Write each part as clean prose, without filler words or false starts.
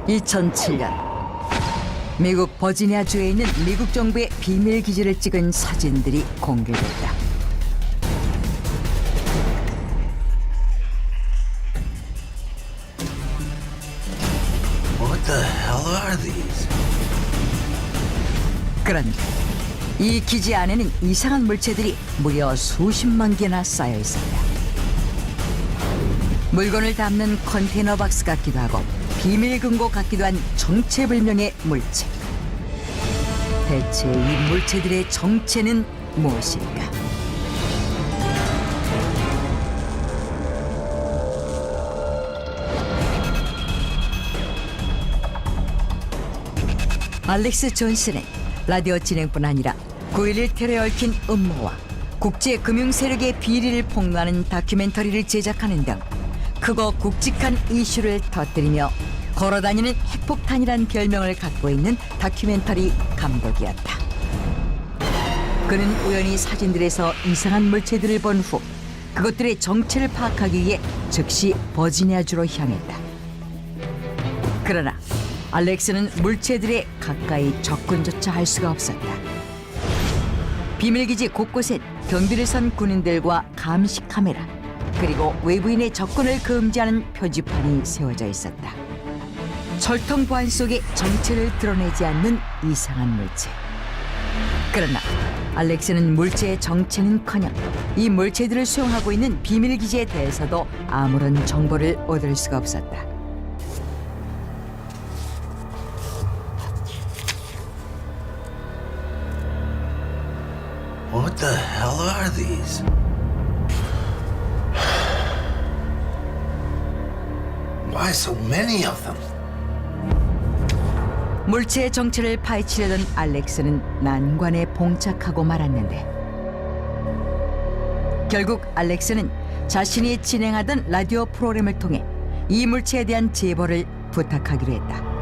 2007년 미국 버지니아주에 있는 미국 정부의 비밀 기지를 찍은 사진들이 공개됐다. What the hell are these? 그런데 이 기지 안에는 이상한 물체들이 무려 수십만 개나 쌓여 있었다. 물건을 담는 컨테이너 박스 같기도 하고 비밀 금고 같기도 한 정체불명의 물체. 대체 이 물체들의 정체는 무엇일까? 알렉스 존슨은 라디오 진행뿐 아니라 9.11 테러에 얽힌 음모와 국제 금융 세력의 비리를 폭로하는 다큐멘터리를 제작하는 등 크고 굵직한 이슈를 터뜨리며 걸어다니는 핵폭탄이란 별명을 갖고 있는 다큐멘터리 감독이었다. 그는 우연히 사진들에서 이상한 물체들을 본 후 그것들의 정체를 파악하기 위해 즉시 버지니아주로 향했다. 그러나 알렉스는 물체들에 가까이 접근조차 할 수가 없었다. 비밀기지 곳곳엔 경비를 선 군인들과 감시 카메라 그리고 외부인의 접근을 금지하는 표지판이 세워져 있었다. 철통 보안 속에 정체를 드러내지 않는 이상한 물체. 그러나 알렉스는 물체의 정체는커녕 이 물체들을 수용하고 있는 비밀기지에 대해서도 아무런 정보를 얻을 수가 없었다. What the hell are these? Why so many of them? 물체의 정체를 파헤치려던 알렉스는 난관에 봉착하고 말았는데 결국 알렉스는 자신이 진행하던 라디오 프로그램을 통해 이 물체에 대한 제보를 부탁하기로 했다.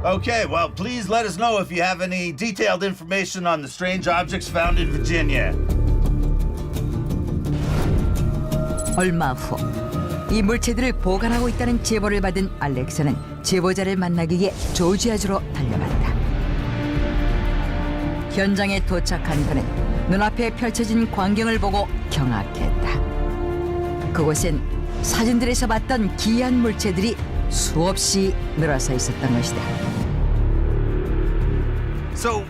Okay, well, please let us know if you have any detailed information on the strange objects found in Virginia. 얼마 후 이 물체들을 보관하고 있다는 제보를 받은 알렉스는 제보자를 만나기 위해 조지아주로 달려갔다. 현장에 도착한 그는 눈앞에 펼쳐진 광경을 보고 경악했다. 그곳엔 사진들에서 봤던 기이한 물체들이 수없이 늘어서 있었던 것이다. So,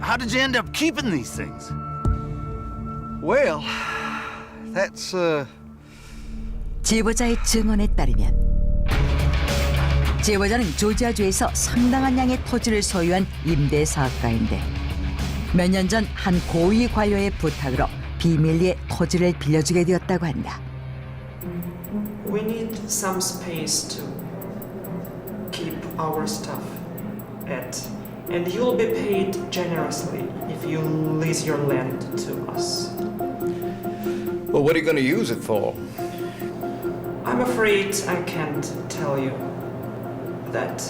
how did you end up keeping these things? Well, that's 제보자의 증언에 따르면 제보자는 조지아주에서 상당한 양의 토지를 소유한 임대 사업가인데 몇 년 전 한 고위 관료의 부탁으로 비밀리에 토지를 빌려주게 되었다고 한다. We need some space to keep our stuff at, and you'll be paid generously if you lease your land to us. Well, what are you going to use it for? I'm afraid I can't tell you that.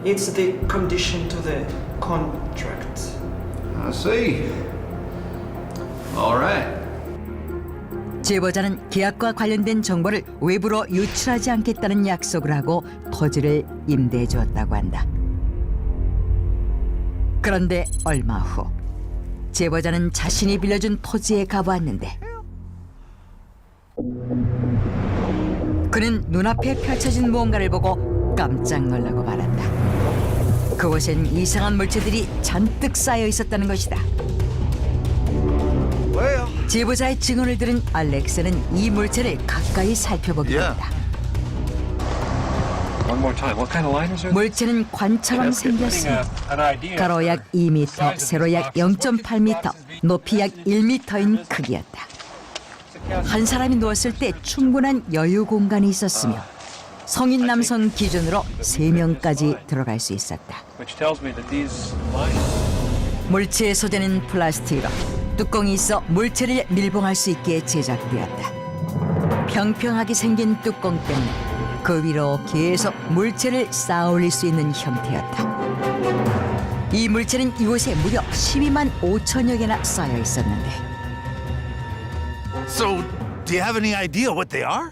It's the condition to the contract. I see. All right. 제보자는 계약과 관련된 정보를 외부로 유출하지 않겠다는 약속을 하고 토지를 임대해 주었다고 한다. 그런데 얼마 후 제보자는 자신이 빌려준 토지에 가보았는데 그는 눈앞에 펼쳐진 무언가를 보고 깜짝 놀라고 말았다. 그곳엔 이상한 물체들이 잔뜩 쌓여 있었다는 것이다. well. 제보자의 증언을 들은 알렉스는 이 물체를 가까이 살펴보기로 했다. One more time. What kind of liners are 물체는 관처럼 생겼으며 가로 약 2m, 세로 약 0.8m, 높이 약 1m인 크기였다. 한 사람이 누웠을 때 충분한 여유 공간이 있었으며 성인 남성 기준으로 3명까지 들어갈 수 있었다. which tells me that these liners 물체의 소재는 플라스틱으로 뚜껑이 있어 물체를 밀봉할 수 있게 제작되었다. 평평하게 생긴 뚜껑 때문에 그 위로 계속 물체를 쌓아 올릴 수 있는 형태였다. 이 물체는 이곳에 무려 12만 5천여 개나 쌓여 있었는데 So, do you have any idea what they are?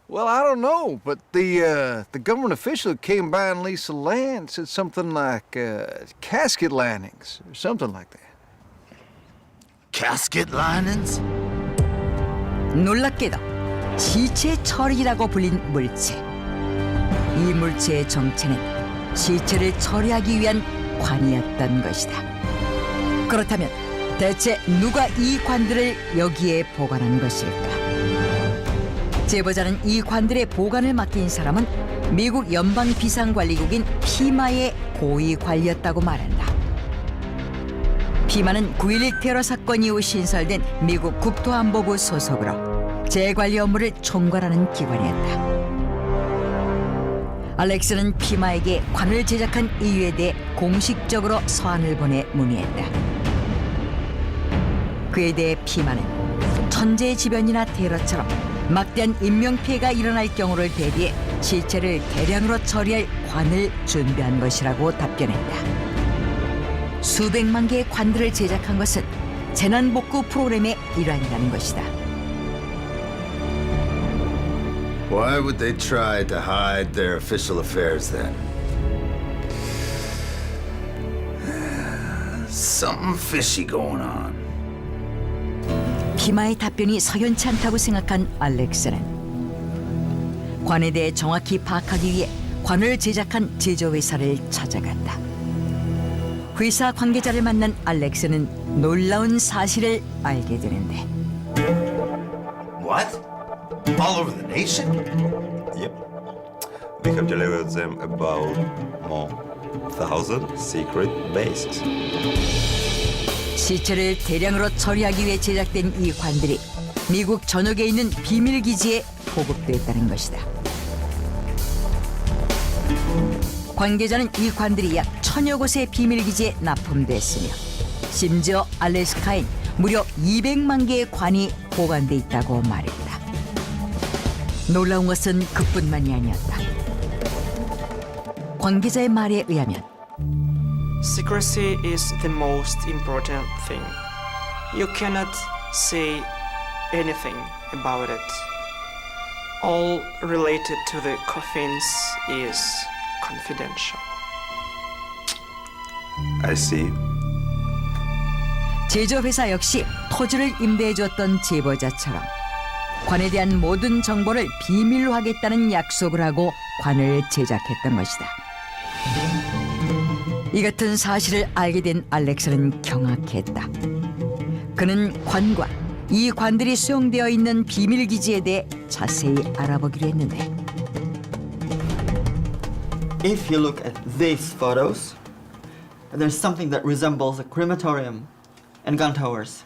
Well, I don't know, but the government official who came by and leased the land said something like casket linings or something like that. Casket linings? 놀랍게도 시체 처리라고 불린 물체. 이 물체의 정체는 시체를 처리하기 위한 관이었던 것이다. 그렇다면 대체 누가 이 관들을 여기에 보관한 것일까? 제보자는 이 관들의 보관을 맡긴 사람은 미국 연방비상관리국인 피마의 고위 관리였다고 말한다. 피마는 9.11 테러 사건 이후 신설된 미국 국토안보부 소속으로 재관리 업무를 총괄하는 기관이었다. 알렉스는 피마에게 관을 제작한 이유에 대해 공식적으로 서한을 보내 문의했다. 그에 대해 피마는 천재지변이나 테러처럼 막대한 인명피해가 일어날 경우를 대비해 시체를 대량으로 처리할 관을 준비한 것이라고 답변했다. 수백만 개의 관들을 제작한 것은 재난복구 프로그램의 일환이라는 것이다. Why would they try to hide their official affairs then? Something fishy going on. 피마의 답변이 석연치 않다고 생각한 알렉스는 관에 대해 정확히 파악하기 위해 관을 제작한 제조회사를 찾아갔다. 회사 관계자를 만난 알렉스는 놀라운 사실을 알게 되는데 What? All over the nation? Yep. We have delivered them about more 1,000 secret bases. 시체를 대량으로 처리하기 위해 제작된 이 관들이 미국 전역에 있는 비밀 기지에 보급됐다는 것이다. 관계자는 이 관들이 약 1,000여 곳의 비밀 기지에 납품됐으며 심지어 알래스카엔 무려 200만 개의 관이 보관돼 있다고 말했다. 놀라운 것은 그뿐만이 아니었다. 관계자의 말에 의하면 Secrecy is the most important thing. You cannot say anything about it. All related to the coffins is confidential. I see. 제조회사 역시 토지를 임대해줬던 제보자처럼 관에 대한 모든 정보를 비밀로 하겠다는 약속을 하고 관을 제작했던 것이다. 이 같은 사실을 알게 된 알렉스는 경악했다. 그는 관과 이 관들이 수용되어 있는 비밀 기지에 대해 자세히 알아보기로 했는데 If you look at these photos, there's something that resembles a crematorium and gun towers.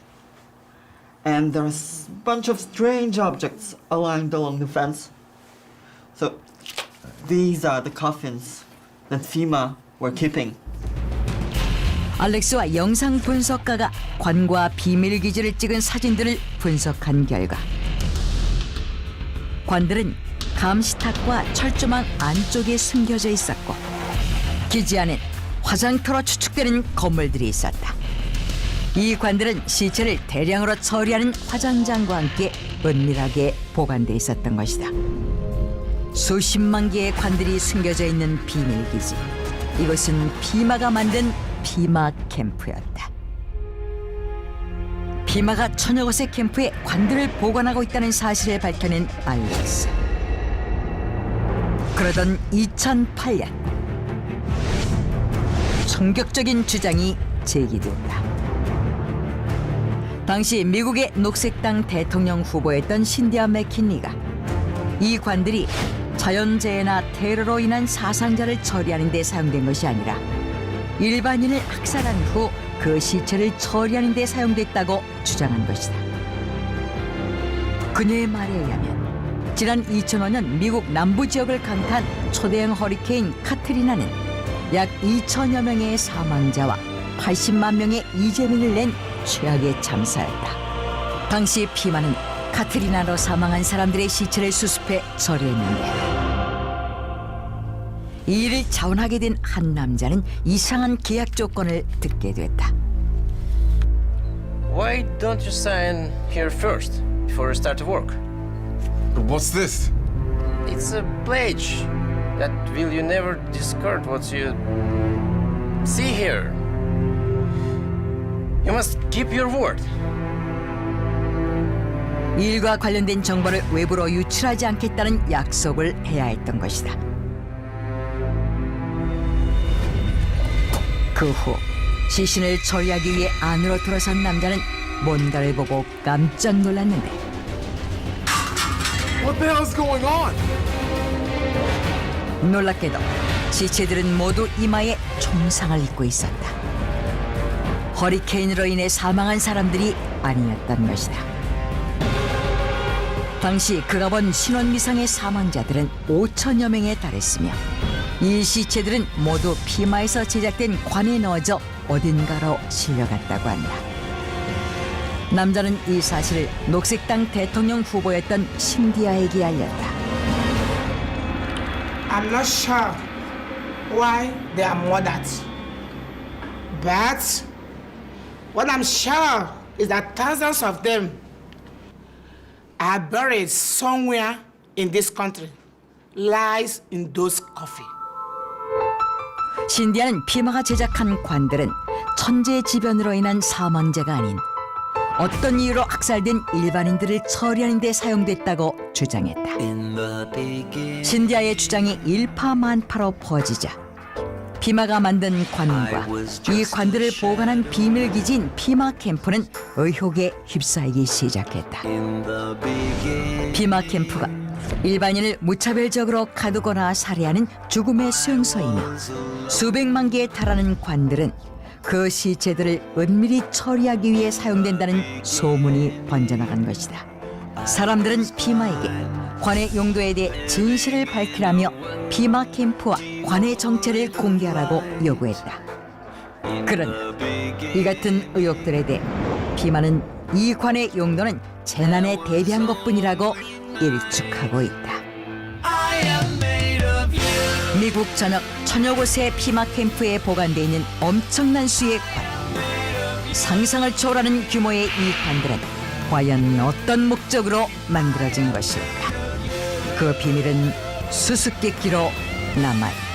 And there's a bunch of strange objects aligned along the fence. So these are the coffins that FEMA were keeping. 알렉스와 영상 분석가가 관과 비밀 기지를 찍은 사진들을 분석한 결과 관들은 감시탑과 철조망 안쪽에 숨겨져 있었고 기지 안엔 화장터로 추측되는 건물들이 있었다. 이 관들은 시체를 대량으로 처리하는 화장장과 함께 은밀하게 보관돼 있었던 것이다. 수십만 개의 관들이 숨겨져 있는 비밀 기지. 이것은 피마가 만든 피마 캠프였다. 피마가 1,000여 곳의 캠프에 관들을 보관하고 있다는 사실을 밝혀낸 알렉스. 그러던 2008년 충격적인 주장이 제기됐다. 당시 미국의 녹색당 대통령 후보였던 신디아 맥킨리가 이 관들이 자연재해나 테러로 인한 사상자를 처리하는 데 사용된 것이 아니라 일반인을 학살한 후 그 시체를 처리하는 데 사용됐다고 주장한 것이다. 그녀의 말에 의하면 지난 2005년 미국 남부 지역을 강타한 초대형 허리케인 카트리나는 약 2천여 명의 사망자와 80만 명의 이재민을 낸 최악의 참사였다. 당시 피마는 카트리나로 사망한 사람들의 시체를 수습해 처리했는데 이 일을 자원하게 된 한 남자는 이상한 계약 조건을 듣게 됐다. Why don't you sign here first before you start to work? What's this? It's a pledge that will you never discard what you see here. You must keep your word. 일과 관련된 정보를 외부로 유출하지 않겠다는 약속을 해야 했던 것이다. 그 후 시신을 처리하기 위해 안으로 들어선 남자는 뭔가를 보고 깜짝 놀랐는데 What the hell's going on? 놀랍게도 시체들은 모두 이마에 총상을 입고 있었다. 허리케인으로 인해 사망한 사람들이 아니었던 것이다. 당시 그가 본 신원미상의 사망자들은 5천여 명에 달했으며 이 시체들은 모두 피마에서 제작된 관에 넣어져 어딘가로 실려갔다고 한다. 남자는 이 사실을 녹색당 대통령 후보였던 신디아에게 알렸다. I'm not sure why they are murdered. But what I'm sure is that thousands of them are buried somewhere in this country, lies in those coffins. 신디아는 피마가 제작한 관들은 천재지변으로 인한 사망자가 아닌 어떤 이유로 학살된 일반인들을 처리하는 데 사용됐다고 주장했다. 신디아의 주장이 일파만파로 퍼지자 피마가 만든 관과 이 관들을 보관한 비밀기지인 피마 캠프는 의혹에 휩싸이기 시작했다. 피마 캠프가 일반인을 무차별적으로 가두거나 살해하는 죽음의 수용소이며 수백만 개에 달하는 관들은 그 시체들을 은밀히 처리하기 위해 사용된다는 소문이 번져나간 것이다. 사람들은 피마에게 관의 용도에 대해 진실을 밝히라며 피마 캠프와 관의 정체를 공개하라고 요구했다. 그러나 이 같은 의혹들에 대해 피마는 이 관의 용도는 재난에 대비한 것뿐이라고 일축하고 있다. 미국 전역 천여 곳의 피마 캠프에 보관돼 있는 엄청난 수의 관. 상상을 초월하는 규모의 이 관들은 과연 어떤 목적으로 만들어진 것일까? 그 비밀은 수수께끼로 남아있다.